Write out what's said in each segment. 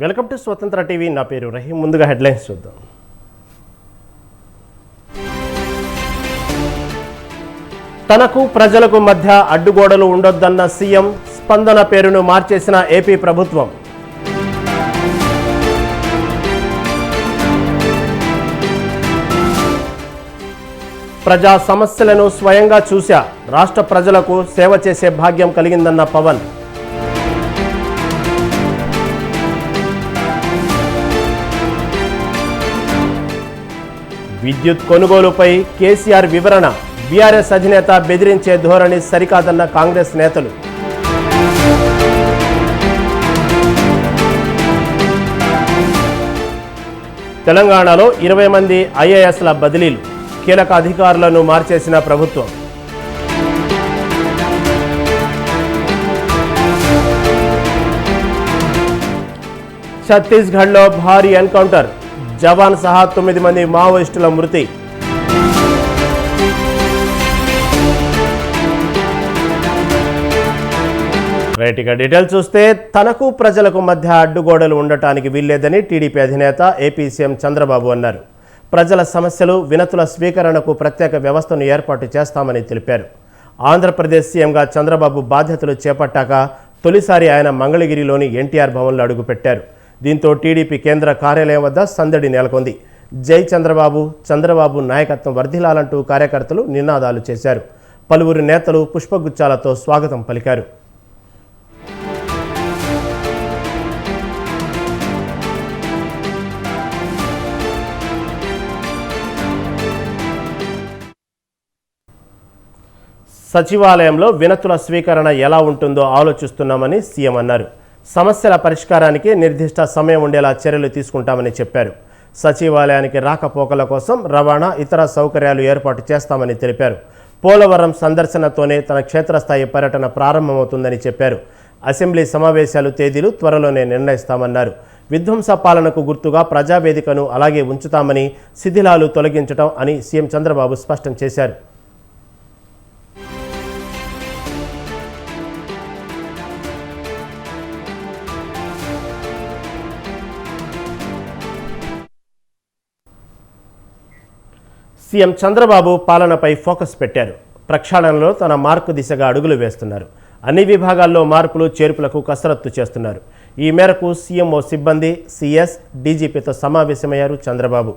Welcome to స్వతంత్ర TV. నా పేరు రహీం. ముందుగా హెడ్లైన్స్ చూద్దాం. తనకు ప్రజలకు మధ్య అడ్డుగోడలు ఉండొద్దన్న సీఎం, స్పందన పేరును మార్చేసిన ఏపీ ప్రభుత్వం. ప్రజా సమస్యలను స్వయంగా చూశా, రాష్ట్ర ప్రజలకు సేవ చేసే భాగ్యం కలిగిందన్న పవన్. విద్యుత్ కొనుగోలుపై కేసీఆర్ వివరణ, బీఆర్ఎస్ అధినేత బెదిరించే ధోరణి సరికాదన్న కాంగ్రెస్ నేతలు. తెలంగాణలో 20 మంది ఐఏఎస్ల బదిలీలు, కీలక అధికారులను మార్చేసిన ప్రభుత్వం. ఛత్తీస్గఢ్లో భారీ ఎన్కౌంటర్, జవాన్ సహా 9 మంది మావోయిస్టుల మృతి. రైట్గా డీటెయిల్స్ చూస్తే, తనకు ప్రజలకు మధ్య అడ్డుగోడలు ఉండటానికి వీల్లేదని టీడీపీ అధినేత ఏపీ సీఎం చంద్రబాబు అన్నారు. ప్రజల సమస్యలు, వినతుల స్వీకరణకు ప్రత్యేక వ్యవస్థను ఏర్పాటు చేస్తామని తెలిపారు. ఆంధ్రప్రదేశ్ సీఎంగా చంద్రబాబు బాధ్యతలు చేపట్టాక తొలిసారి ఆయన మంగళగిరిలోని ఎన్టీఆర్ భవన్లో అడుగుపెట్టారు. దీంతో టీడీపీ కేంద్ర కార్యాలయం వద్ద సందడి నెలకొంది. జై చంద్రబాబు, చంద్రబాబు నాయకత్వం వర్ధిల్లాలంటూ కార్యకర్తలు నినాదాలు చేశారు. పలువురు నేతలు పుష్పగుచ్చాలతో స్వాగతం పలికారు. సచివాలయంలో వినతుల స్వీకరణ ఎలా ఉంటుందో ఆలోచిస్తున్నామని సీఎం అన్నారు. సమస్యల పరిష్కారానికి నిర్దిష్ట సమయం ఉండేలా చర్యలు తీసుకుంటామని చెప్పారు. సచివాలయానికి రాకపోకల కోసం రవాణా, ఇతర సౌకర్యాలు ఏర్పాటు చేస్తామని తెలిపారు. పోలవరం సందర్శనతోనే తన క్షేత్రస్థాయి పర్యటన ప్రారంభమవుతుందని చెప్పారు. అసెంబ్లీ సమావేశాలు తేదీలు త్వరలోనే నిర్ణయిస్తామన్నారు. విధ్వంస పాలనకు గుర్తుగా ప్రజావేదికను అలాగే ఉంచుతామని, శిథిలాలు తొలగించడం అని సీఎం చంద్రబాబు స్పష్టం చేశారు. సీఎం చంద్రబాబు పాలనపై ఫోకస్ పెట్టారు. ప్రక్షాళనలో తన మార్పు దిశగా అడుగులు వేస్తున్నారు. అన్ని విభాగాల్లో మార్పులు, చేర్పులకు కసరత్తు చేస్తున్నారు. ఈ మేరకు సీఎంఓ సిబ్బంది, సీఎస్, డీజీపీతో సమావేశమయ్యారు చంద్రబాబు.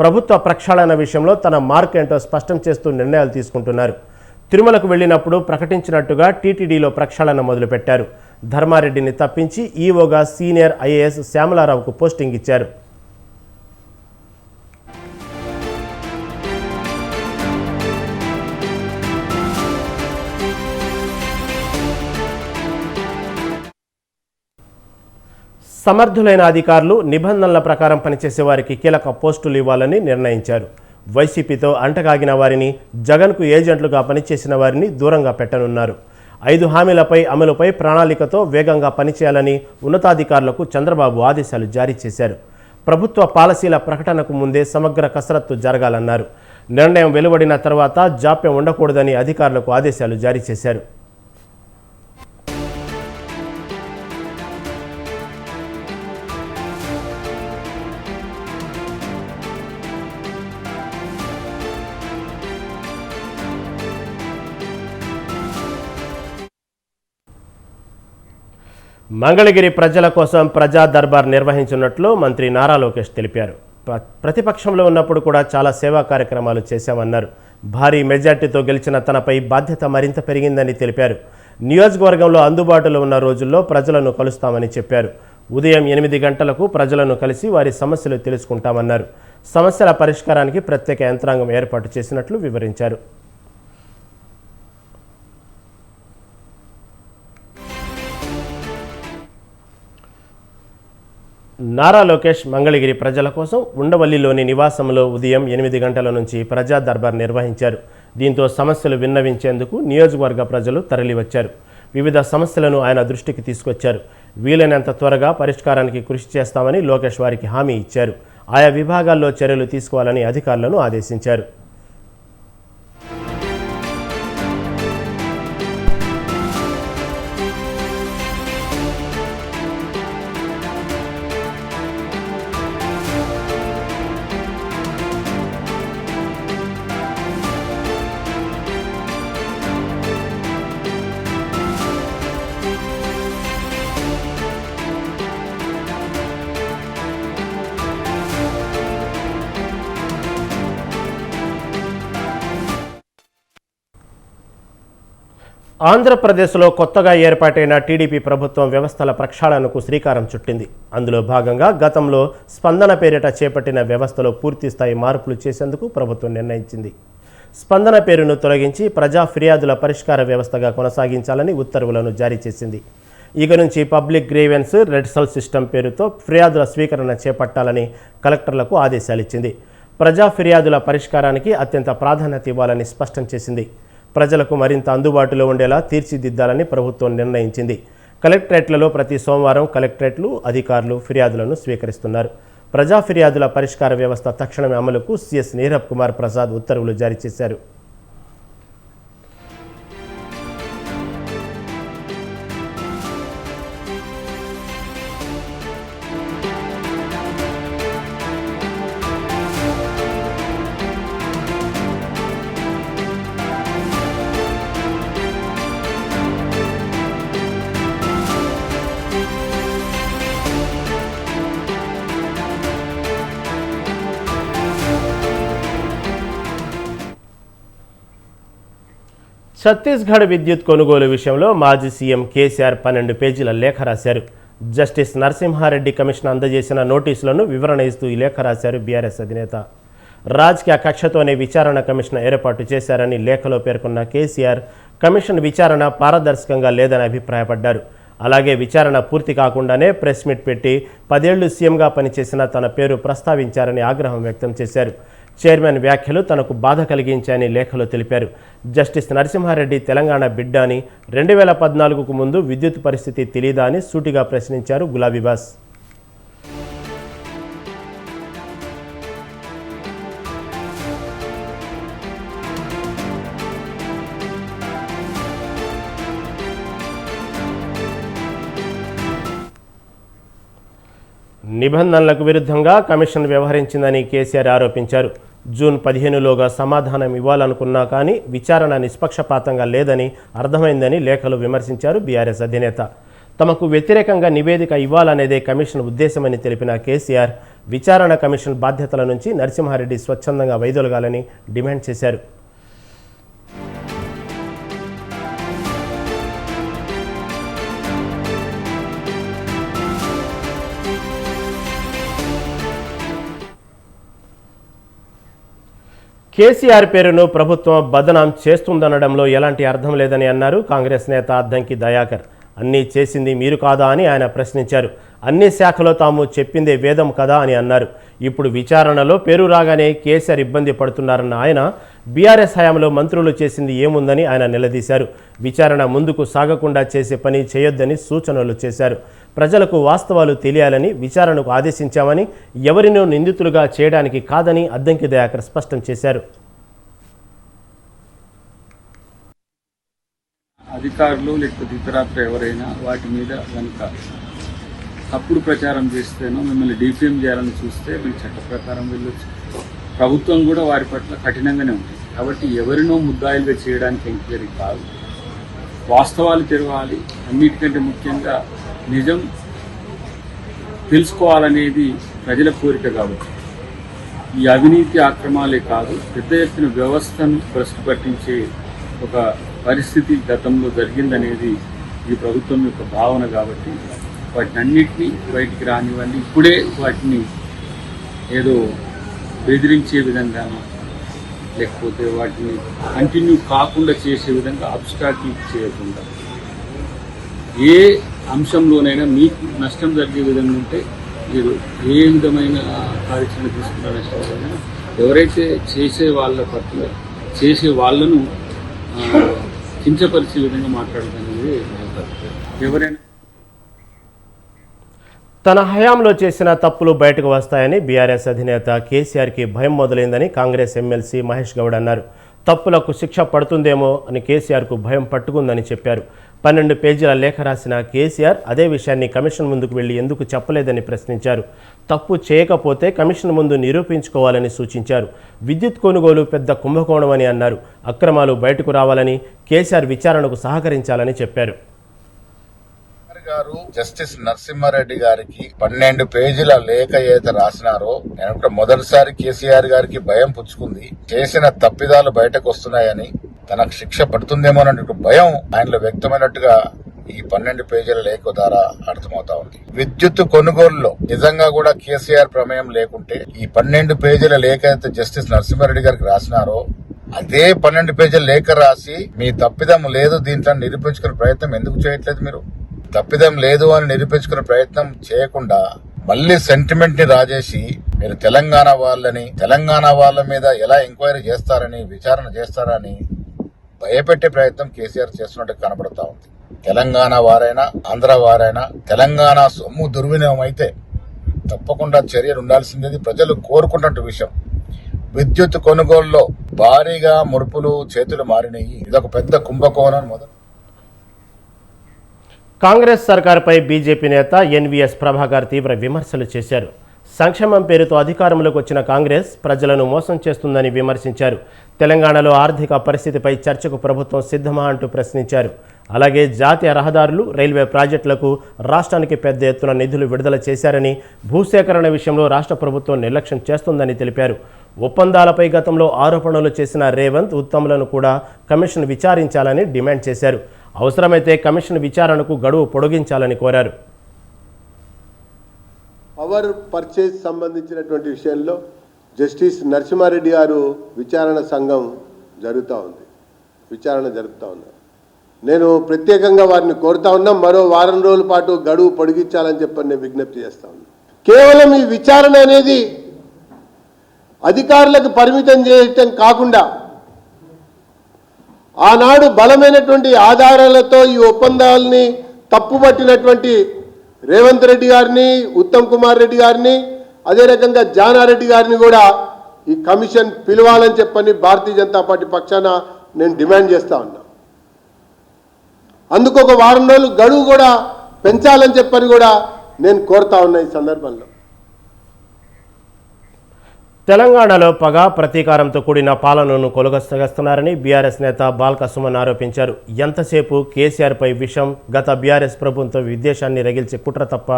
ప్రభుత్వ ప్రక్షాళన విషయంలో తన మార్క్ ఏంటో స్పష్టం చేస్తూ నిర్ణయాలు తీసుకుంటున్నారు. తిరుమలకు వెళ్లినప్పుడు ప్రకటించినట్టుగా టీటీడీలో ప్రక్షాళన మొదలుపెట్టారు. ధర్మారెడ్డిని తప్పించి ఈవోగా సీనియర్ ఐఏఎస్ శ్యామలారావుకు పోస్టింగ్ ఇచ్చారు. సమర్థులైన అధికారులు, నిబంధనల ప్రకారం పనిచేసే వారికి కీలక పోస్టులు ఇవ్వాలని నిర్ణయించారు. వైసీపీతో అంటగాగిన వారిని, జగన్కు ఏజెంట్లుగా పనిచేసిన వారిని దూరంగా పెట్టనున్నారు. 5 హామీలపై అమలుపై ప్రణాళికతో వేగంగా పనిచేయాలని ఉన్నతాధికారులకు చంద్రబాబు ఆదేశాలు జారీ చేశారు. ప్రభుత్వ పాలసీల ప్రకటనకు ముందే సమగ్ర కసరత్తు జరగాలన్నారు. నిర్ణయం వెలువడిన తర్వాత జాప్యం ఉండకూడదని అధికారులకు ఆదేశాలు జారీ చేశారు. మంగళగిరి ప్రజల కోసం ప్రజా దర్బార్ నిర్వహించినట్లు మంత్రి నారా లోకేష్ తెలిపారు. ప్రతిపక్షంలో ఉన్నప్పుడు కూడా చాలా సేవా కార్యక్రమాలు చేశామన్నారు. భారీ మెజార్టీతో గెలిచిన తనపై బాధ్యత మరింత పెరిగిందని తెలిపారు. నియోజకవర్గంలో అందుబాటులో ఉన్న రోజుల్లో ప్రజలను కలుస్తామని చెప్పారు. ఉదయం 8 గంటలకు ప్రజలను కలిసి వారి సమస్యలు తెలుసుకుంటామన్నారు. సమస్యల పరిష్కారానికి ప్రత్యేక యంత్రాంగం ఏర్పాటు చేసినట్లు వివరించారు. నారా లోకేష్ మంగళగిరి ప్రజల కోసం ఉండవల్లిలోని నివాసంలో ఉదయం 8 గంటల నుంచి ప్రజా దర్బార్ నిర్వహించారు. దీంతో సమస్యలు విన్నవించేందుకు నియోజకవర్గ ప్రజలు తరలివచ్చారు. వివిధ సమస్యలను ఆయన దృష్టికి తీసుకొచ్చారు. వీలైనంత త్వరగా పరిష్కారానికి కృషి చేస్తామని లోకేష్ వారికి హామీ ఇచ్చారు. ఆయా విభాగాల్లో చర్యలు తీసుకోవాలని అధికారులను ఆదేశించారు. ఆంధ్రప్రదేశ్లో కొత్తగా ఏర్పాటైన టీడీపీ ప్రభుత్వం వ్యవస్థల ప్రక్షాళనకు శ్రీకారం చుట్టింది. అందులో భాగంగా గతంలో స్పందన పేరిట చేపట్టిన వ్యవస్థలో పూర్తిస్థాయి మార్పులు చేసేందుకు ప్రభుత్వం నిర్ణయించింది. స్పందన పేరును తొలగించి ప్రజా ఫిర్యాదుల పరిష్కార వ్యవస్థగా కొనసాగించాలని ఉత్తర్వులను జారీ చేసింది. ఇక నుంచి పబ్లిక్ గ్రీవెన్స్ రెడ్సల్ సిస్టమ్ పేరుతో ఫిర్యాదుల స్వీకరణ చేపట్టాలని కలెక్టర్లకు ఆదేశాలిచ్చింది. ప్రజా ఫిర్యాదుల పరిష్కారానికి అత్యంత ప్రాధాన్యత ఇవ్వాలని స్పష్టం చేసింది. ప్రజలకు మరింత అందుబాటులో ఉండేలా తీర్చిదిద్దాలని ప్రభుత్వం నిర్ణయించింది. కలెక్టరేట్లలో ప్రతి సోమవారం కలెక్టరేట్లు అధికారులు ఫిర్యాదులను స్వీకరిస్తున్నారు. ప్రజా ఫిర్యాదుల పరిష్కార వ్యవస్థ తక్షణమే అమలుకు సీఎస్ నీరబ్ కుమార్ ప్రసాద్ ఉత్తర్వులు జారీ చేశారు. ఛత్తీస్గఢ్ విద్యుత్ కొనుగోలు విషయంలో మాజీ సీఎం కేసీఆర్ 12 పేజీల లేఖ రాశారు. జస్టిస్ నరసింహారెడ్డి కమిషన్ అందజేసిన నోటీసులను వివరణ ఇస్తూ ఈ లేఖ రాశారు బీఆర్ఎస్ అధినేత. రాజకీయ కక్షతోనే విచారణ కమిషన్ ఏర్పాటు చేశారని లేఖలో పేర్కొన్న కేసీఆర్ కమిషన్ విచారణ పారదర్శకంగా లేదని అభిప్రాయపడ్డారు. అలాగే విచారణ పూర్తి కాకుండానే ప్రెస్ మీట్ పెట్టి 10 ఏళ్లు సీఎంగా పనిచేసిన తన పేరు ప్రస్తావించారని ఆగ్రహం వ్యక్తం చేశారు. చైర్మన్ వ్యాఖ్యలు తనకు బాధ కలిగించాయని లేఖలో తెలిపారు. జస్టిస్ నరసింహారెడ్డి తెలంగాణ బిడ్డ అని 2014కు ముందు విద్యుత్ పరిస్థితి తెలీదా అని సూటిగా ప్రశ్నించారు గులాబీబాస్. నిబంధనలకు విరుద్ధంగా కమిషన్ వ్యవహరించిందని కేసీఆర్ ఆరోపించారు. జూన్ 15లోగా సమాధానం ఇవ్వాలనుకున్నా కానీ విచారణ నిష్పక్షపాతంగా లేదని అర్థమైందని లేఖలో విమర్శించారు బీఆర్ఎస్ అధినేత. తమకు వ్యతిరేకంగా నివేదిక ఇవ్వాలనేదే కమిషన్ ఉద్దేశమని తెలిపిన కేసీఆర్ విచారణ కమిషన్ బాధ్యతల నుంచి నరసింహారెడ్డి స్వచ్ఛందంగా వైదొలగాలని డిమాండ్ చేశారు. కేసీఆర్ పేరును ప్రభుత్వం బదనాం చేస్తుందనడంలో ఎలాంటి అర్థం లేదని అన్నారు కాంగ్రెస్ నేత అద్దంకి దయాకర్. అన్నీ చేసింది మీరు కాదా అని ఆయన ప్రశ్నించారు. అన్ని శాఖలో తాము చెప్పిందే వేదం కదా అని అన్నారు. ఇప్పుడు విచారణలో పేరు రాగానే కేసీఆర్ ఇబ్బంది పడుతున్నారన్న ఆయన బీఆర్ఎస్ హయాంలో మంత్రులు చేసింది ఏముందని ఆయన నిలదీశారు. విచారణ ముందుకు సాగకుండా చేసే పని చేయొద్దని సూచనలు చేశారు. ప్రజలకు వాస్తవాలు తెలియాలని విచారణకు ఆదేశించామని ఎవరినో నిందితులుగా చేయడానికి కాదని అద్దంకి దయాకర్ స్పష్టం చేశారు. అధికారులు లేకపోతే ఇతరత్ర ఎవరైనా వాటి మీద కనుక తప్పుడు ప్రచారం చేస్తేనో మిమ్మల్ని డిఫేమ్ చేయాలని చూస్తే మీరు చట్ట ప్రకారం వెళ్ళొచ్చు. ప్రభుత్వం కూడా వారి పట్ల కఠినంగానే ఉంటుంది. కాబట్టి ఎవరినో ముద్దాయిలుగా చేయడానికి ఎంక్వైరీ కాదు, వాస్తవాలు తెలవాలి. అన్నిటికంటే ముఖ్యంగా నిజం తెలుసుకోవాలనేది ప్రజల కోరిక. కాబట్టి ఈ అవినీతి అక్రమాలే కాదు, పెద్ద ఎత్తున వ్యవస్థను భ్రష్టు పట్టించే ఒక పరిస్థితి గతంలో జరిగిందనేది ఈ ప్రభుత్వం యొక్క భావన. కాబట్టి వాటిని అన్నిటినీ బయటికి రానివ్వండి. ఇప్పుడే వాటిని ఏదో బెదిరించే విధంగా లేకపోతే వాటిని కంటిన్యూ కాకుండా చేసే విధంగా అబ్స్ట్రాక్ట్లీ చేయకుండా ఏ అంశంలోనైనా మీకు నష్టం జరిగే విధంగా ఉంటే మీరు ఏ విధమైన కార్యాచరణ తీసుకున్న నష్టం జరిగినా ఎవరైతే చేసే వాళ్ళ పట్ల చేసే వాళ్ళను కించపరిచే విధంగా మాట్లాడడం అనేది ఎవరైనా తన హయాంలో చేసిన తప్పులు బయటకు వస్తాయని బీఆర్ఎస్ అధినేత కేసీఆర్కి భయం మొదలైందని కాంగ్రెస్ ఎమ్మెల్సీ మహేష్ గౌడ్ అన్నారు. తప్పులకు శిక్ష పడుతుందేమో అని కేసీఆర్కు భయం పట్టుకుందని చెప్పారు. 12 పేజీల లేఖ రాసిన కేసీఆర్ అదే విషయాన్ని కమిషన్ ముందుకు వెళ్లి ఎందుకు చెప్పలేదని ప్రశ్నించారు. తప్పు చేయకపోతే కమిషన్ ముందు నిరూపించుకోవాలని సూచించారు. విద్యుత్ కొనుగోలు పెద్ద కుంభకోణం అని అన్నారు. అక్రమాలు బయటకు రావాలని కేసీఆర్ విచారణకు సహకరించాలని చెప్పారు. గారు జస్టిస్ నరసింహారెడ్డి గారికి 12 పేజీల లేఖ ఏదైతే రాసినారో నేను మొదటిసారి కేసీఆర్ గారికి భయం పుచ్చుకుంది. చేసిన తప్పిదాలు బయటకు వస్తున్నాయని తనకు శిక్ష పడుతుందేమోనటువంటి భయం ఆయనలో వ్యక్తమైనట్టుగా ఈ 12 పేజీల లేఖ ద్వారా అర్థమవుతా ఉంది. విద్యుత్ కొనుగోలులో నిజంగా కూడా కేసీఆర్ ప్రమేయం లేకుంటే ఈ 12 పేజీల లేఖ అయితే జస్టిస్ నరసింహారెడ్డి గారికి రాసినారో అదే 12 పేజీల లేఖ రాసి మీ తప్పిదం లేదు దీంట్లో నిరూపించుకునే ప్రయత్నం ఎందుకు చేయట్లేదు? మీరు తప్పిదం లేదు అని నిరూపించుకునే ప్రయత్నం చేయకుండా మళ్లీ సెంటిమెంట్ ని రాజేసి మీరు తెలంగాణ వాళ్ళ మీద ఎలా ఎంక్వైరీ చేస్తారని విచారణ చేస్తారని భయపెట్టే ప్రయత్నం కేసీఆర్ చేస్తున్నట్టు కనబడతా ఉంది. తెలంగాణ వారైనా ఆంధ్ర వారైనా తెలంగాణ సొమ్ము దుర్వినియోగం అయితే తప్పకుండా చర్యలు ఉండాల్సింది ప్రజలు కోరుకున్నట్టు విషయం. విద్యుత్ కొనుగోలులో భారీగా మురుపులు చేతులు మారినాయి. ఇదొక పెద్ద కుంభకోణం. కాంగ్రెస్ సర్కారుపై బీజేపీ నేత ఎన్వీఎస్ ప్రభాకర్ తీవ్ర విమర్శలు చేశారు. సంక్షేమం పేరుతో అధికారంలోకి వచ్చిన కాంగ్రెస్ ప్రజలను మోసం చేస్తుందని విమర్శించారు. తెలంగాణలో ఆర్థిక పరిస్థితిపై చర్చకు ప్రభుత్వం సిద్ధమా అంటూ ప్రశ్నించారు. అలాగే జాతీయ రహదారులు, రైల్వే ప్రాజెక్టులకు రాష్ట్రానికి పెద్ద ఎత్తున నిధులు విడుదల చేశారని, భూసేకరణ విషయంలో రాష్ట్ర ప్రభుత్వం నిర్లక్ష్యం చేస్తుందని తెలిపారు. ఒప్పందాలపై గతంలో ఆరోపణలు చేసిన రేవంత్, ఉత్తమ్లను కూడా కమిషన్ విచారించాలని డిమాండ్ చేశారు. అవసరమైతే కమిషన్ విచారణకు గడువు పొడిగించాలని కోరారు. పవర్ పర్చేజ్ సంబంధించినటువంటి విషయంలో జస్టిస్ నరసింహారెడ్డి గారు విచారణ సంఘం జరుగుతూ ఉన్నారు. నేను ప్రత్యేకంగా వారిని కోరుతా ఉన్నా మరో వారం రోజుల పాటు గడువు పొడిగించాలని చెప్పని నేను విజ్ఞప్తి చేస్తా ఉన్నా. కేవలం ఈ విచారణ అనేది అధికారులకు పరిమితం చేయటం కాకుండా ఆనాడు బలమైనటువంటి ఆధారాలతో ఈ ఒప్పందాలని తప్పుపట్టినటువంటి రేవంత్ రెడ్డి గారిని, ఉత్తమ్ కుమార్ రెడ్డి గారిని, అదే రకంగా జానారెడ్డి గారిని కూడా ఈ కమిషన్ పిలవాలని చెప్పని భారతీయ జనతా పార్టీ పక్షాన నేను డిమాండ్ చేస్తా ఉన్నా. అందుకు ఒక వారం రోజులు గడువు కూడా పెంచాలని చెప్పని కూడా నేను కోరుతా ఉన్నా. ఈ సందర్భంలో తెలంగాణలో పగ, ప్రతీకారంతో కూడిన పాలనను కొలుగస్తున్నారని బీఆర్ఎస్ నేత బాల్క సుమన్ ఆరోపించారు. ఎంతసేపు కేసీఆర్పై విషం, గత బీఆర్ఎస్ ప్రభుత్వం విద్వేషాన్ని రగిల్చే కుట్ర తప్ప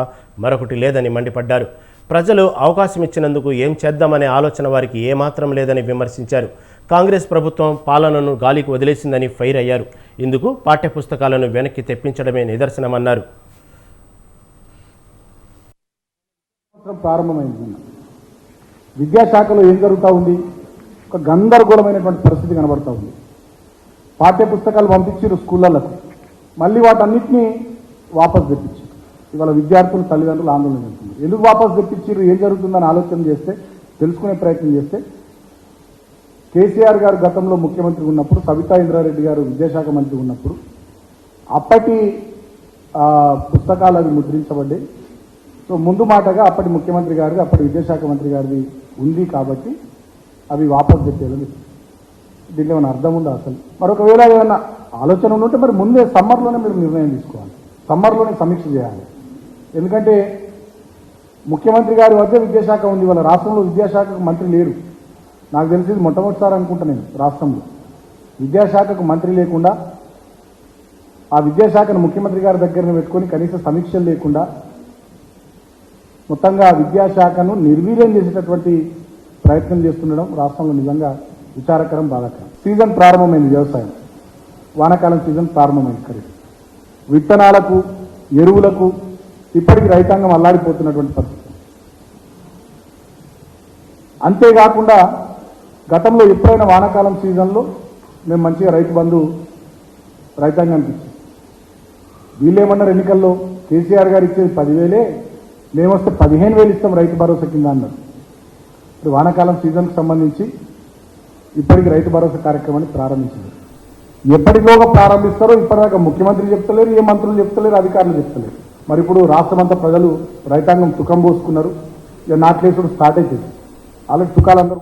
మరొకటి లేదని మండిపడ్డారు. ప్రజలు అవకాశం ఇచ్చినందుకు ఏం చేద్దామనే ఆలోచన వారికి ఏమాత్రం లేదని విమర్శించారు. కాంగ్రెస్ ప్రభుత్వం పాలనను గాలికి వదిలేసిందని ఫైర్ అయ్యారు. ఇందుకు పాఠ్యపుస్తకాలను వెనక్కి తెప్పించడమే నిదర్శనమన్నారు. విద్యాశాఖలో ఏం జరుగుతూ ఉంది? ఒక గందరగోళమైనటువంటి పరిస్థితి కనబడతా ఉంది. పాఠ్య పుస్తకాలు పంపించారు స్కూళ్ళకు, మళ్ళీ వాటన్నిటినీ వాపసు తెప్పించారు. ఇవాళ విద్యార్థులు, తల్లిదండ్రులు ఆందోళన చేస్తున్నారు. ఎందుకు వాపసు తెప్పించారు, ఏం జరుగుతుందని ఆలోచన చేస్తే, తెలుసుకునే ప్రయత్నం చేస్తే, కేసీఆర్ గారు గతంలో ముఖ్యమంత్రి ఉన్నప్పుడు, సబితా ఇంద్రారెడ్డి గారు విద్యాశాఖ మంత్రి ఉన్నప్పుడు అప్పటి పుస్తకాలు అవి ముద్రించబడ్డాయి. సో ముందు మాటగా అప్పటి ముఖ్యమంత్రి గారిది, అప్పటి విద్యాశాఖ మంత్రి గారిది ఉంది కాబట్టి అవి వాపసు పెట్టేయాలని. దీంట్లో ఏమైనా అర్థం ఉందా అసలు? మరొకవేళ ఏమైనా ఆలోచన ఉంటే మరి ముందే సమ్మర్లోనే మీరు నిర్ణయం తీసుకోవాలి, సమ్మర్లోనే సమీక్ష చేయాలి. ఎందుకంటే ముఖ్యమంత్రి గారి వద్ద విద్యాశాఖ ఉంది, వాళ్ళ రాష్ట్రంలో విద్యాశాఖకు మంత్రి లేరు. నాకు తెలిసి మొట్టమొదటిసారి అనుకుంటా నేను రాష్ట్రంలో విద్యాశాఖకు మంత్రి లేకుండా, ఆ విద్యాశాఖను ముఖ్యమంత్రి గారి దగ్గర పెట్టుకొని కనీస సమీక్షలు లేకుండా మొత్తంగా విద్యాశాఖను నిర్వీర్యం చేసేటటువంటి ప్రయత్నం చేస్తుండడం రాష్ట్రంలో నిజంగా విచారకరం, బాధాకరం. సీజన్ ప్రారంభమైంది, వ్యవసాయం వానాకాలం సీజన్ ప్రారంభమైంది. ఖరీఫ్ విత్తనాలకు, ఎరువులకు ఇప్పటికీ రైతాంగం అల్లాడిపోతున్నటువంటి పరిస్థితి. అంతేకాకుండా గతంలో ఎప్పుడైనా వానాకాలం సీజన్లో మేము మంచిగా రైతు బంధు రైతాంగానికి ఇచ్చాం. వీళ్ళేమన్నారు ఎన్నికల్లో, కేసీఆర్ గారు ఇచ్చేది 10,000, మేమొస్తే 15,000 ఇస్తాం రైతు భరోసా కింద అన్నారు. ఇప్పుడు వానాకాలం సీజన్కి సంబంధించి ఇప్పటికీ రైతు భరోసా కార్యక్రమాన్ని ప్రారంభించింది. ఎప్పటిలోగా ప్రారంభిస్తారో ఇప్పటిదాకా ముఖ్యమంత్రి చెప్తలేరు, ఏ మంత్రులు చెప్తలేరు, అధికారులు చెప్తలేరు. మరి ఇప్పుడు రాష్ట్రమంతా ప్రజలు రైతాంగం తుకం పోసుకున్నారు. ఇక నాట్లేసుడు స్టార్ట్ అవుతుంది. అలాంటి తుకాలందరూ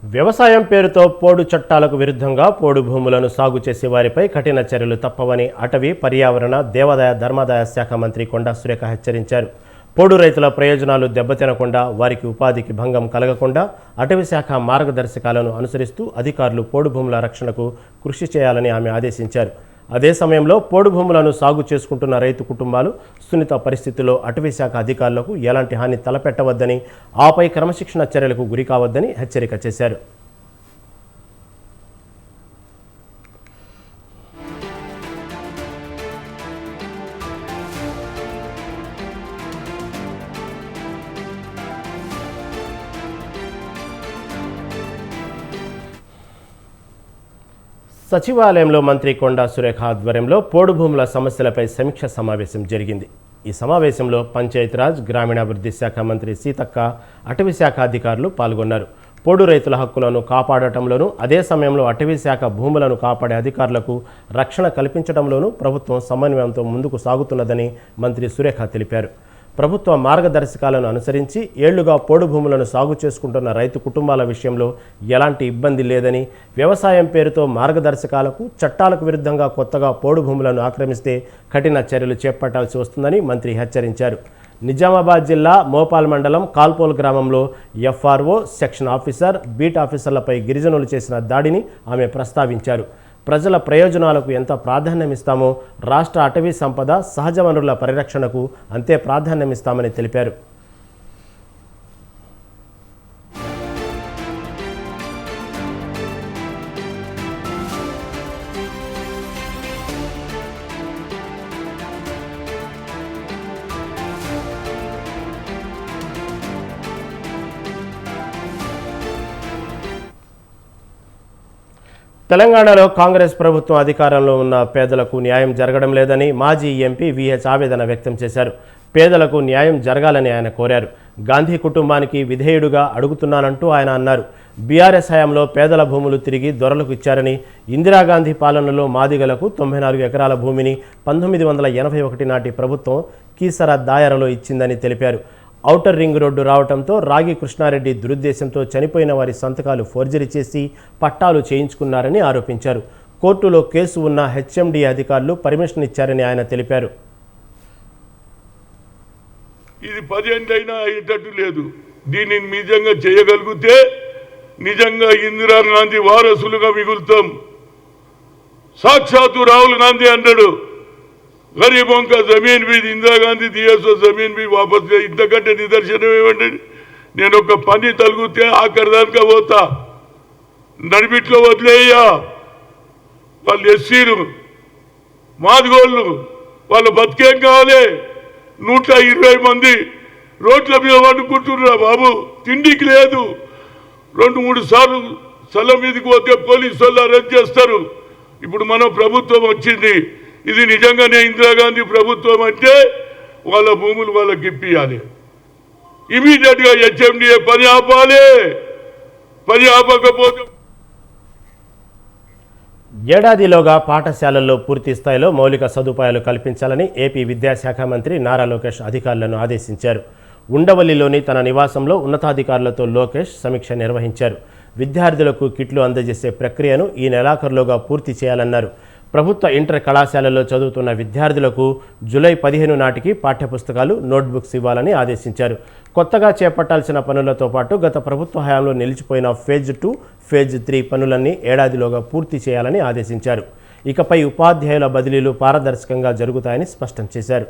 వ్యవసాయం పేరుతో పోడు చట్టాలకు విరుద్ధంగా పోడు భూములను సాగు చేసే వారిపై కఠిన చర్యలు తప్పవని అటవీ, పర్యావరణ, దేవాదాయ, ధర్మాదాయ శాఖ మంత్రి కొండా సురేఖ హెచ్చరించారు. పోడు రైతుల ప్రయోజనాలు దెబ్బతినకుండా, వారికి ఉపాధికి భంగం కలగకుండా అటవీ శాఖ మార్గదర్శకాలను అనుసరిస్తూ అధికారులు పోడు భూముల రక్షణకు కృషి చేయాలని ఆమె ఆదేశించారు. అదే సమయంలో పోడు భూములను సాగు చేసుకుంటున్న రైతు కుటుంబాలు సున్నిత పరిస్థితుల్లో అటవీ శాఖ అధికారులకు ఎలాంటి హాని తలపెట్టవద్దని, ఆపై క్రమశిక్షణ చర్యలకు గురి కావద్దని హెచ్చరిక చేశారు. సచివాలయంలో మంత్రి కొండా సురేఖ ఆధ్వర్యంలో పోడు భూముల సమస్యలపై సమీక్ష సమావేశం జరిగింది. ఈ సమావేశంలో పంచాయతీరాజ్, గ్రామీణాభివృద్ధి శాఖ మంత్రి సీతక్క, అటవీ శాఖ అధికారులు పాల్గొన్నారు. పోడు రైతుల హక్కులను కాపాడటంలోనూ, అదే సమయంలో అటవీ శాఖ భూములను కాపాడే అధికారులకు రక్షణ కల్పించడంలోనూ ప్రభుత్వం సమన్వయంతో ముందుకు సాగుతున్నదని మంత్రి సురేఖ తెలిపారు. ప్రభుత్వ మార్గదర్శకాలను అనుసరించి ఏళ్లుగా పోడు భూములను సాగు చేసుకుంటున్న రైతు కుటుంబాల విషయంలో ఎలాంటి ఇబ్బంది లేదని, వ్యవసాయం పేరుతో మార్గదర్శకాలకు, చట్టాలకు విరుద్ధంగా కొత్తగా పోడు భూములను ఆక్రమిస్తే కఠిన చర్యలు చేపట్టాల్సి వస్తుందని మంత్రి హెచ్చరించారు. నిజామాబాద్ జిల్లా మోపాల్ మండలం కాల్పోల్ గ్రామంలో ఎఫ్ఆర్ఓ, సెక్షన్ ఆఫీసర్, బీట్ ఆఫీసర్లపై గిరిజనులు చేసిన దాడిని ఆమె ప్రస్తావించారు. ప్రజల ప్రయోజనాలకు ఎంత ప్రాధాన్యమిస్తామో రాష్ట్ర అటవీ సంపద, సహజ వనరుల పరిరక్షణకు అంతే ప్రాధాన్యమిస్తామని తెలిపారు. తెలంగాణలో కాంగ్రెస్ ప్రభుత్వం అధికారంలో ఉన్న పేదలకు న్యాయం జరగడం లేదని మాజీ ఎంపీ విహెచ్ ఆవేదన వ్యక్తం చేశారు. పేదలకు న్యాయం జరగాలని ఆయన కోరారు. గాంధీ కుటుంబానికి విధేయుడుగా అడుగుతున్నానంటూ ఆయన అన్నారు. బీఆర్ఎస్ హయాంలో పేదల భూములు తిరిగి దొరలకు ఇచ్చారని, ఇందిరాగాంధీ పాలనలో మాదిగలకు 94 ఎకరాల భూమిని 1981 నాటి ప్రభుత్వం కీసర దాయరలో ఇచ్చిందని తెలిపారు. ఔటర్ రింగ్ రోడ్డు రావడంతో రాగి కృష్ణారెడ్డి దురుద్దేశంతో చనిపోయిన వారి సంతకాలు ఫోర్జరీ చేసి పట్టాలు చేయించుకున్నారని ఆరోపించారు. కోర్టులో కేసు ఉన్న హెచ్ఎండి అధికారులు పర్మిషన్ ఇచ్చారని ఆయన తెలిపారు. ఇది 10 ఏళ్ళైనా అయ్యేటట్టు లేదు. దీనిని నిజంగా చేయగలిగితే నిజంగా ఇందిరాగాంధీ వారసులుగా మిగులుతాం. సాక్షాత్తు రాహుల్ గాంధీ అన్నాడు, गरीबों का जमीन भी इंदिरा गांधी दिए सो जमीन भी वापस दे. इंतकंटे निदर्शనం ఏమండి, నేను ఒక పని తలుగుతే ఆఖరిదానిగా పోతా, నడిబిట్లో వదిలేయ్యా. వాళ్ళు ఎస్సీలు, మాదిగోళ్ళు, వాళ్ళ బతికేం కావాలి. 120 మంది రోడ్ల మీద వండుకుంటున్నా బాబు, తిండికి లేదు. 2-3 సార్లు స్థలం మీదకి పోతే పోలీసు వాళ్ళు అరెస్ట్ చేస్తారు. ఇప్పుడు మన ప్రభుత్వం వచ్చింది. ఇది నిజంగానే ఇందిరాగాంధీ ప్రభుత్వం అంటే వాళ్ళ భూములు వాళ్ళకి ఇప్పియాలి. ఇమీడియట్గా హెచ్ఎండిఏ పని ఆపాలి. పని ఆపకపోతే ఏడాదిలోగా పాఠశాలల్లో పూర్తి స్థాయిలో మౌలిక సదుపాయాలు కల్పించాలని ఏపీ విద్యాశాఖ మంత్రి నారా లోకేష్ అధికారులను ఆదేశించారు. ఉండవల్లిలోని తన నివాసంలో ఉన్నతాధికారులతో లోకేష్ సమీక్ష నిర్వహించారు. విద్యార్థులకు కిట్లు అందజేసే ప్రక్రియను ఈ నెలాఖరులోగా పూర్తి చేయాలన్నారు. ప్రభుత్వ ఇంటర్ కళాశాలలో చదువుతున్న విద్యార్థులకు జూలై 15 నాటికి పాఠ్యపుస్తకాలు, నోట్బుక్స్ ఇవ్వాలని ఆదేశించారు. కొత్తగా చేపట్టాల్సిన పనులతో పాటు గత ప్రభుత్వ హయాంలో నిలిచిపోయిన ఫేజ్ 2, ఫేజ్ 3 పనులన్నీ ఏడాదిలోగా పూర్తి చేయాలని ఆదేశించారు. ఇకపై ఉపాధ్యాయుల బదిలీలు పారదర్శకంగా జరుగుతాయని స్పష్టం చేశారు.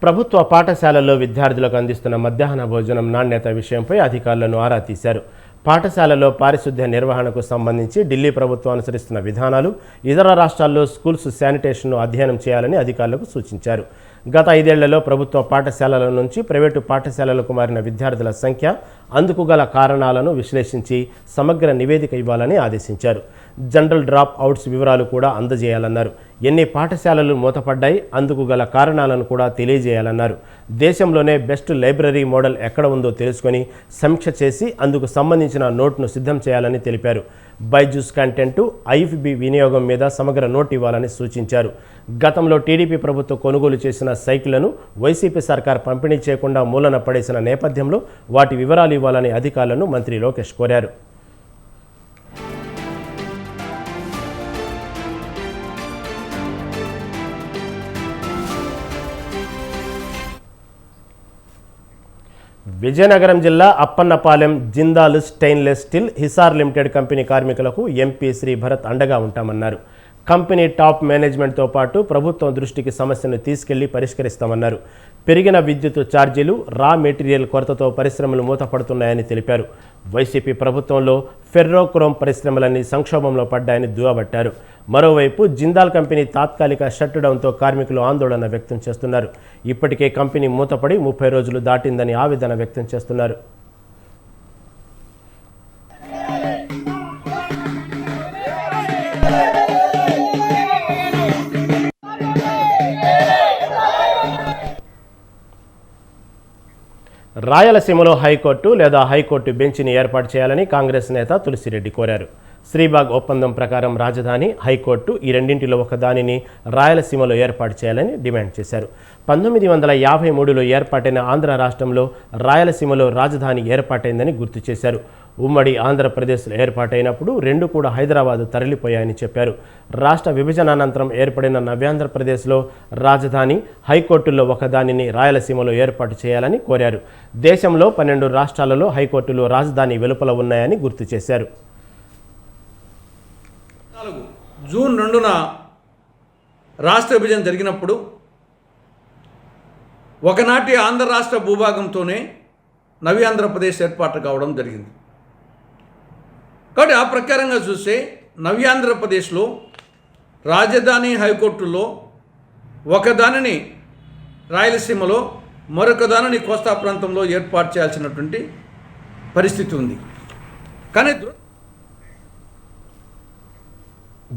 ప్రభుత్వ పాఠశాలల్లో విద్యార్థులకు అందిస్తున్న మధ్యాహ్న భోజనం నాణ్యత విషయంపై అధికారులను ఆరా తీశారు. పాఠశాలలో పారిశుద్ధ్య నిర్వహణకు సంబంధించి ఢిల్లీ ప్రభుత్వం అనుసరిస్తున్న విధానాలు, ఇతర రాష్ట్రాల్లో స్కూల్స్ శానిటేషన్ను అధ్యయనం చేయాలని అధికారులకు సూచించారు. గత 5 ఏళ్లలో ప్రభుత్వ పాఠశాలల నుంచి ప్రైవేటు పాఠశాలలకు మారిన విద్యార్థుల సంఖ్య, అందుకు గల కారణాలను విశ్లేషించి సమగ్ర నివేదిక ఇవ్వాలని ఆదేశించారు. జనరల్ డ్రాప్ అవుట్స్ వివరాలు కూడా అందజేయాలన్నారు. ఎన్ని పాఠశాలలు మూతపడ్డాయి, అందుకు గల కారణాలను కూడా తెలియజేయాలన్నారు. దేశంలోనే బెస్ట్ లైబ్రరీ మోడల్ ఎక్కడ ఉందో తెలుసుకొని సమీక్ష చేసి అందుకు సంబంధించిన నోట్ను సిద్ధం చేయాలని తెలిపారు. బైజూస్ కంటెంట్, ఐఎఫ్బి వినియోగం మీద సమగ్ర నోట్ ఇవ్వాలని సూచించారు. గతంలో టీడీపీ ప్రభుత్వం కొనుగోలు చేసిన సైకిళ్లను వైసీపీ సర్కార్ పంపిణీ చేయకుండా మూలన పడేసిన నేపథ్యంలో వాటి వివరాలు ఇవ్వాలని అధికారులను మంత్రి లోకేష్ కోరారు. విజయనగరం జిల్లా Appannapalem Jindal stainless steel Hisar limited company కార్మికులకు ఎంపీ శ్రీ భరత్ అండగా ఉంటామన్నారు. కంపెనీ టాప్ మేనేజ్మెంట్తో పాటు ప్రభుత్వం దృష్టికి సమస్యను తీసుకెళ్లి పరిష్కరిస్తామన్నారు. పెరిగిన విద్యుత్ ఛార్జీలు, రా మెటీరియల్ కొరతతో పరిశ్రమలు మూతపడుతున్నాయని తెలిపారు. వైసీపీ ప్రభుత్వంలో ఫెర్రోక్రోమ్ పరిశ్రమలన్నీ సంక్షోభంలో పడ్డాయని దుయ్యబట్టారు. మరోవైపు జిందాల్ కంపెనీ తాత్కాలిక షట్ డౌన్తో కార్మికులు ఆందోళన వ్యక్తం చేస్తున్నారు. ఇప్పటికే కంపెనీ మూతపడి 30 రోజులు దాటిందని ఆవేదన వ్యక్తం చేస్తున్నారు. రాయలసీమలో హైకోర్టు లేదా హైకోర్టు బెంచ్ని ఏర్పాటు చేయాలని కాంగ్రెస్ నేత తులసిరెడ్డి కోరారు. శ్రీబాగ్ ఒప్పందం ప్రకారం రాజధాని, హైకోర్టు ఈ రెండింటిలో ఒకదానిని రాయలసీమలో ఏర్పాటు చేయాలని డిమాండ్ చేశారు. 1953లో ఏర్పాటైన ఆంధ్ర రాష్ట్రంలో రాయలసీమలో రాజధాని ఏర్పాటైందని గుర్తు చేశారు. ఉమ్మడి ఆంధ్రప్రదేశ్లో ఏర్పాటైనప్పుడు రెండు కూడా హైదరాబాదు తరలిపోయాయని చెప్పారు. రాష్ట్ర విభజన అనంతరం ఏర్పడిన నవ్యాంధ్రప్రదేశ్లో రాజధాని, హైకోర్టుల్లో ఒకదానిని రాయలసీమలో ఏర్పాటు చేయాలని కోరారు. దేశంలో 12 రాష్ట్రాలలో హైకోర్టులు రాజధాని వెలుపల ఉన్నాయని గుర్తు చేశారు. జూన్ 2న రాష్ట్ర విభజన జరిగినప్పుడు ఒకనాటి ఆంధ్ర రాష్ట్ర భూభాగంతోనే నవి ఆంధ్రప్రదేశ్ ఏర్పాటు కావడం జరిగింది. కాబట్టి ఆ ప్రకారంగా చూస్తే నవి ఆంధ్రప్రదేశ్లో రాజధాని, హైకోర్టులో ఒకదానిని రాయలసీమలో, మరొక దానిని కోస్తా ప్రాంతంలో ఏర్పాటు చేయాల్సినటువంటి పరిస్థితి ఉంది. కానీ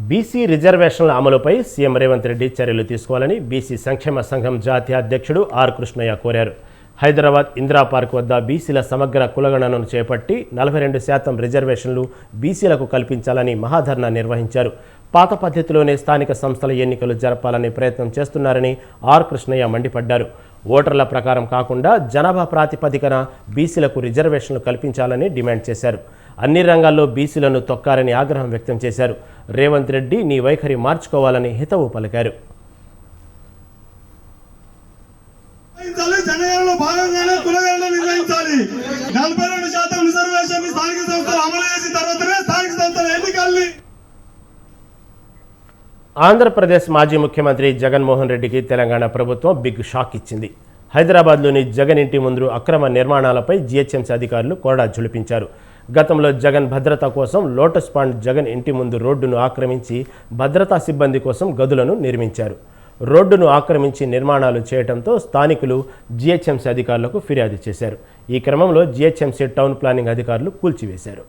బీసీ రిజర్వేషన్ల అమలుపై సీఎం రేవంత్ రెడ్డి చర్యలు తీసుకోవాలని బీసీ సంక్షేమ సంఘం జాతీయ అధ్యక్షుడు ఆర్ కృష్ణయ్య కోరారు. హైదరాబాద్ ఇందిరా పార్క్ వద్ద బీసీల సమగ్ర కులగణనను చేపట్టి 42% రిజర్వేషన్లు బీసీలకు కల్పించాలని మహాధర్నా నిర్వహించారు. పాత పద్ధతిలోనే స్థానిక సంస్థల ఎన్నికలు జరపాలని ప్రయత్నం చేస్తున్నారని ఆర్ కృష్ణయ్య మండిపడ్డారు. ఓటర్ల ప్రకారం కాకుండా జనాభా ప్రాతిపదికన బీసీలకు రిజర్వేషన్లు కల్పించాలని డిమాండ్ చేశారు. అన్ని రంగాల్లో బీసీలను తొక్కారని ఆగ్రహం వ్యక్తం చేశారు. రేవంత్ రెడ్డి నీ వైఖరి మార్చుకోవాలని హితవు పలికారు. జనగణనలో భాగంగానే కులగణన నిర్వహించాలి. 42% రిజర్వేషన్ స్థానిక సంస్థలు అమలు చేసిన తర్వాతనే స్థానిక సంస్థల ఎన్నికల్ని. ఆంధ్రప్రదేశ్ మాజీ ముఖ్యమంత్రి జగన్మోహన్ రెడ్డికి తెలంగాణ ప్రభుత్వం బిగ్ షాక్ ఇచ్చింది. హైదరాబాద్లోని జగన్ ఇంటి ముందు అక్రమ నిర్మాణాలపై జీహెచ్ఎంసీ అధికారులు కోడా ఝుళిపించారు. గతంలో జగన్ భద్రత కోసం లోటస్ పాండ్ జగన్ ఇంటి ముందు రోడ్డును ఆక్రమించి భద్రతా సిబ్బంది కోసం గదులను నిర్మించారు. రోడ్డును ఆక్రమించి నిర్మాణాలు చేయడంతో స్థానికులు జీహెచ్ఎంసీ అధికారులకు ఫిర్యాదు చేశారు. ఈ క్రమంలో జీహెచ్ఎంసీ టౌన్ ప్లానింగ్ అధికారులు కూల్చివేశారు.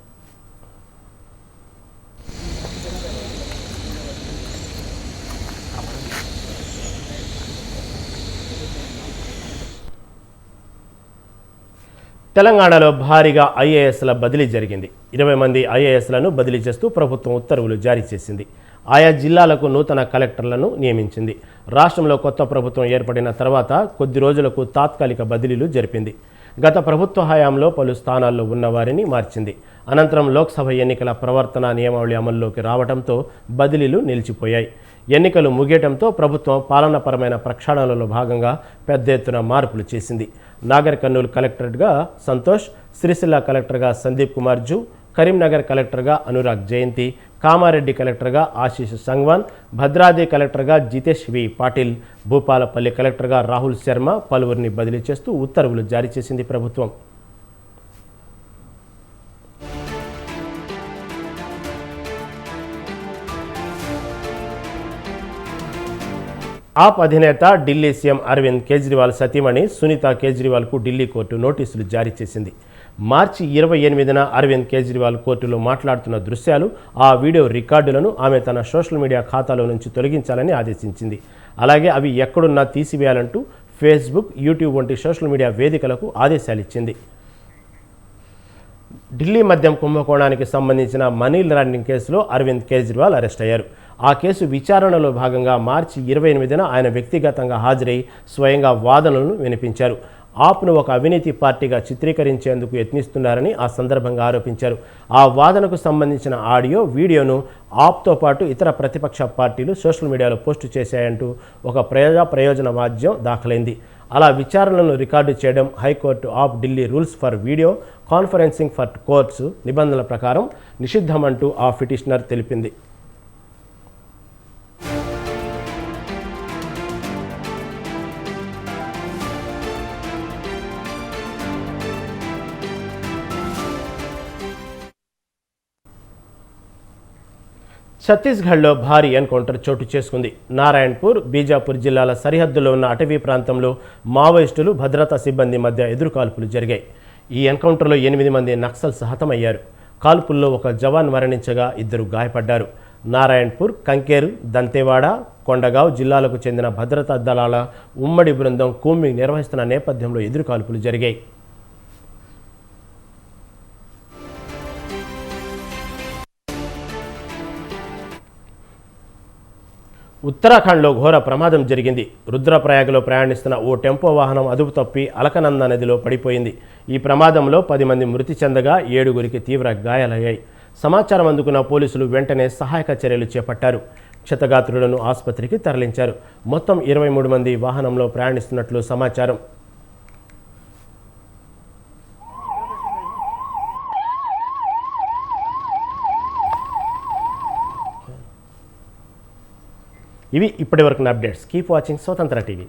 తెలంగాణలో భారీగా ఐఏఎస్ల బదిలీ జరిగింది. 20 మంది ఐఏఎస్లను బదిలీ చేస్తూ ప్రభుత్వం ఉత్తర్వులు జారీ చేసింది. ఆయా జిల్లాలకు నూతన కలెక్టర్లను నియమించింది. రాష్ట్రంలో కొత్త ప్రభుత్వం ఏర్పడిన తర్వాత కొద్ది రోజులకు తాత్కాలిక బదిలీలు జరిపింది. గత ప్రభుత్వ హయాంలో పలు స్థానాల్లో ఉన్నవారిని మార్చింది. అనంతరం లోక్సభ ఎన్నికల ప్రవర్తన నియమావళి అమల్లోకి రావడంతో బదిలీలు నిలిచిపోయాయి. ఎన్నికలు ముగియటంతో ప్రభుత్వం పాలనాపరమైన ప్రక్షాళనలో భాగంగా పెద్ద ఎత్తున మార్పులు చేసింది. నాగర్ కర్నూలు కలెక్టర్గా సంతోష్, సిరిసిల్ల కలెక్టర్గా సందీప్ కుమార్ జూ, కరీంనగర్ కలెక్టర్గా అనురాగ్ జయంతి, కామారెడ్డి కలెక్టర్గా ఆశీష్ సంగ్వాన్, భద్రాద్రి కలెక్టర్గా జితేష్ వి పాటిల్, భూపాలపల్లి కలెక్టర్గా రాహుల్ శర్మ పలువురిని బదిలీ చేస్తూ ఉత్తర్వులు జారీ చేసింది ప్రభుత్వం. ఆప్ అధినేత ఢిల్లీ సీఎం అరవింద్ కేజ్రీవాల్ సతీమణి సునీత కేజ్రీవాల్కు ఢిల్లీ కోర్టు నోటీసులు జారీ చేసింది. మార్చి 28న అరవింద్ కేజ్రీవాల్ కోర్టులో మాట్లాడుతున్న దృశ్యాలు, ఆ వీడియో రికార్డులను ఆమె తన సోషల్ మీడియా ఖాతాలో నుంచి తొలగించాలని ఆదేశించింది. అలాగే అవి ఎక్కడున్నా తీసివేయాలంటూ ఫేస్బుక్, యూట్యూబ్ వంటి సోషల్ మీడియా వేదికలకు ఆదేశాలిచ్చింది. ఢిల్లీ మద్యం కుంభకోణానికి సంబంధించిన మనీ లాండరింగ్ కేసులో అరవింద్ కేజ్రీవాల్ అరెస్ట్ అయ్యారు. ఆ కేసు విచారణలో భాగంగా మార్చి 28న ఆయన వ్యక్తిగతంగా హాజరై స్వయంగా వాదనలను వినిపించారు. ఆప్ను ఒక అవినీతి పార్టీగా చిత్రీకరించేందుకు యత్నిస్తున్నారని ఆ సందర్భంగా ఆరోపించారు. ఆ వాదనకు సంబంధించిన ఆడియో, వీడియోను ఆప్తో పాటు ఇతర ప్రతిపక్ష పార్టీలు సోషల్ మీడియాలో పోస్టు చేశాయంటూ ఒక ప్రయోజన వాద్యం దాఖలైంది. అలా విచారణలను రికార్డు చేయడం high court of Delhi rules for video conferencing for courts నిబంధనల ప్రకారం నిషిద్ధమంటూ ఆ పిటిషనర్ తెలిపింది. ఛత్తీస్గఢ్లో భారీ ఎన్కౌంటర్ చోటు చేసుకుంది. నారాయణపూర్, బీజాపూర్ జిల్లాల సరిహద్దులో ఉన్న అటవీ ప్రాంతంలో మావోయిస్టులు, భద్రతా సిబ్బంది మధ్య ఎదురుకాల్పులు జరిగాయి. ఈ ఎన్కౌంటర్లో 8 మంది నక్సల్స్ హతమయ్యారు. కాల్పుల్లో ఒక జవాన్ మరణించగా 2 గాయపడ్డారు. నారాయణపూర్, కంకేరు, దంతేవాడ, కొండగావ్ జిల్లాలకు చెందిన భద్రతా దళాల ఉమ్మడి బృందం కూంబింగ్ నిర్వహిస్తున్న నేపథ్యంలో ఎదురుకాల్పులు జరిగాయి. ఉత్తరాఖండ్లో ఘోర ప్రమాదం జరిగింది. రుద్రప్రయాగలో ప్రయాణిస్తున్న ఓ టెంపో వాహనం అదుపు తప్పి అలకనంద నదిలో పడిపోయింది. ఈ ప్రమాదంలో 10 మంది మృతి చెందగా 7గురికి తీవ్ర గాయాలయ్యాయి. సమాచారం అందుకున్న పోలీసులు వెంటనే సహాయక చర్యలు చేపట్టారు. క్షతగాత్రులను ఆసుపత్రికి తరలించారు. మొత్తం 23 మంది వాహనంలో ప్రయాణిస్తున్నట్లు సమాచారం. ఇవి ఇప్పటివరకు అప్డేట్స్. కీప్ వాచింగ్ స్వతంత్ర టీవీ.